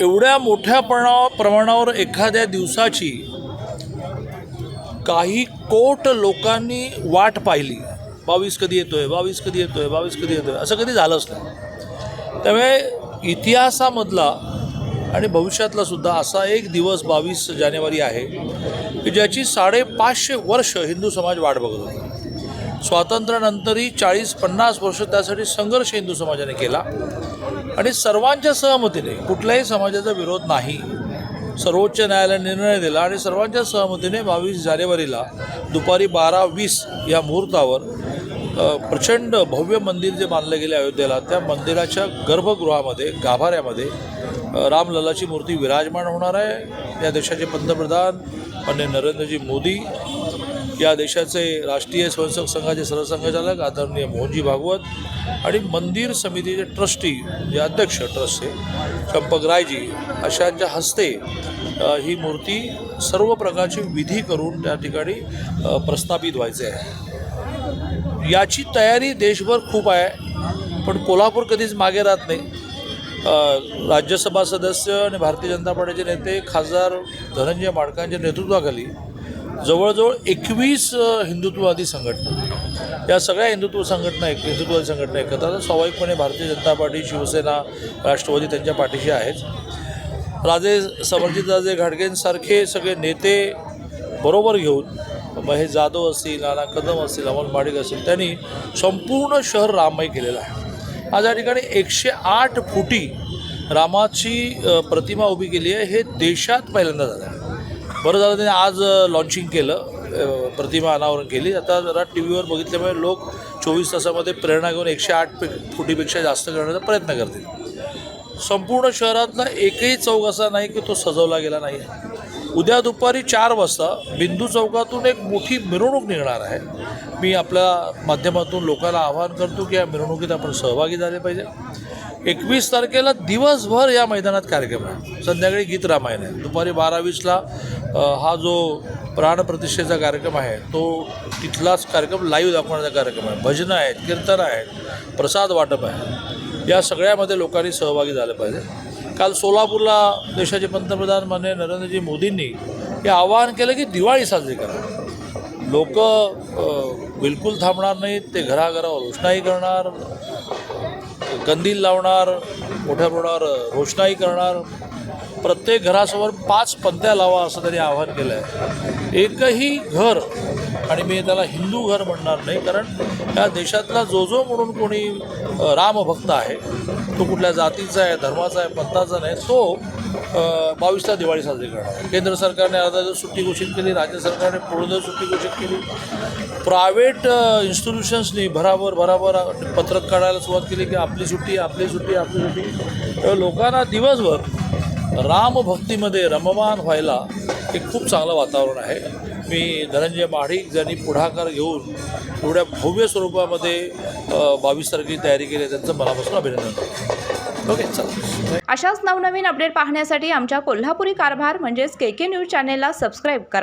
एवढ्या मोठ्या प्रमाणावर एखाद्या दिवसाची काही कोट लोकांनी वाट पाहिली, 22 कधी येतोय, 22 कधी येतोय, 22 कधी येतोय, असं कधी झालंच नाही. त्यामुळे इतिहासामधला आणि भविष्यातला सुद्धा असा एक दिवस 22 जानेवारी आहे की ज्याची 550 वर्ष हिंदू समाज वाट बघत होता. स्वातंत्र्यानंतरही 40-50 वर्ष त्यासाठी संघर्ष हिंदू समाजाने केला आणि सर्वांच्या सहमतीने, कुठल्याही समाजाचा विरोध नाही, सर्वोच्च न्यायालयाने निर्णय दिला आणि सर्वांच्या सहमतीने 22 जानेवारीला दुपारी 12:20 या मुहूर्तावर प्रचंड भव्य मंदिर जे बांधले गेले अयोध्येला, त्या मंदिराच्या गर्भगृहामध्ये, गाभाऱ्यामध्ये रामलल्लाची मूर्ती विराजमान होणार आहे. या देशाचे पंतप्रधान माननीय नरेंद्रजी मोदी, या देशाचे राष्ट्रीय स्वयंसेवक संघाचे सरसंघचालक आदरणीय मोहनजी भागवत आणि मंदिर समितीचे ट्रस्टी, जे अध्यक्ष ट्रस्टचे चंपक रायजी, अशांच्या हस्ते ही मूर्ती सर्व प्रकारची विधी करून त्या ठिकाणी प्रस्थापित व्हायचे आहे. याची तयारी देशभर खूप आहे, पण कोल्हापूर कधीच मागे राहत नाही. राज्यसभा सदस्य आणि भारतीय जनता पार्टीचे नेते खासदार धनंजय माडकांच्या नेतृत्वाखाली जवळजवळ 21 हिंदुत्ववादी संघटना, या सगळ्या हिंदुत्ववादी संघटना एकत्र स्वाभाविकपणे भारतीय जनता पार्टी, शिवसेना, राष्ट्रवादी त्यांच्या पाठीशी आहेच. राजे समरजितराजे घाटगेंसारखे सगळे नेते बरोबर घेऊन, महेश जाधव असतील, नाना कदम असतील, अमोल माडिक असतील, त्यांनी संपूर्ण शहर राममय केलेलं आहे. आज या ठिकाणी 108 फुटी रामाची प्रतिमा उभी केली आहे. हे देशात पहिल्यांदा झालं आहे. बरं झालं त्याने आज लॉन्चिंग केलं, प्रतिमा अनावरण केली. आता जरा टी व्हीवर बघितल्यामुळे लोक 24 तासामध्ये प्रेरणा घेऊन 108 फुटीपेक्षा जास्त करण्याचा प्रयत्न करतील. संपूर्ण शहरातला एकही चौक असा नाही की तो सजवला गेला नाही. उद्या दुपारी 4 वाजता बिंदू चौकातून एक मोठी मिरवणूक निघणार आहे. मी आपल्या माध्यमातून लोकांना आवाहन करतो की या मिरवणुकीत आपण सहभागी झाले पाहिजे. 21 तारखेला दिवसभर या मैदानात कार्यक्रम आहे. संध्याकाळी गीत रामायण आहे. दुपारी 12:20ला हा जो प्राणप्रतिष्ठेचा कार्यक्रम आहे तो तिथलाच कार्यक्रम लाईव्ह दाखवण्याचा कार्यक्रम आहे. भजनं आहेत, कीर्तनं आहेत, प्रसाद वाटप आहे. या सगळ्यामध्ये लोकांनी सहभागी झालं पाहिजे. काल सोलापूरला देशाचे पंतप्रधान माननीय नरेंद्रजी मोदींनी हे आवाहन केलं की दिवाळी साजरी करा. लोक बिलकुल थांबणार नाहीत. ते घराघरावर रोषणाई करणार, कंदील लावणार, मोठ्या प्रमाणावर रोषणाई करणार. प्रत्येक घरासमोर 5 पंत्या लावा असं त्यांनी आवाहन केलं आहे. एकही घर, आणि मी त्याला हिंदू घर म्हणणार नाही, कारण या देशातला जो म्हणून कोणी रामभक्त आहे तो कुठल्या जातीचा आहे, धर्माचा आहे, पंथाचा नाही, तो 22ला दिवाळी साजरी करणार. केंद्र सरकारने अर्धा दिवस सुट्टी घोषित केली, राज्य सरकारने पूर्ण दिवस सुट्टी घोषित केली. प्रायव्हेट इन्स्टिट्यूशन्सनी भराभर पत्रक काढायला सुरुवात केली की आपली सुट्टी, आपली सुट्टी, आपली सुट्टी. लोकांना दिवसभर रामभक्तीमध्ये रममान व्हायला एक खूप चांगलं वातावरण आहे. मी धनंजय माडिक ज्यांनी पुढाकार घेऊन एवढ्या भव्य स्वरूपामध्ये 22 तारखेची तयारी केली, त्यांचं मनापासून अभिनंदन करतो. ओके, चला. अशाच नवनवीन अपडेट पाहण्यासाठी आमच्या कोल्हापुरी कारभार म्हणजेच KK न्यूज चॅनेलला सबस्क्राईब करा.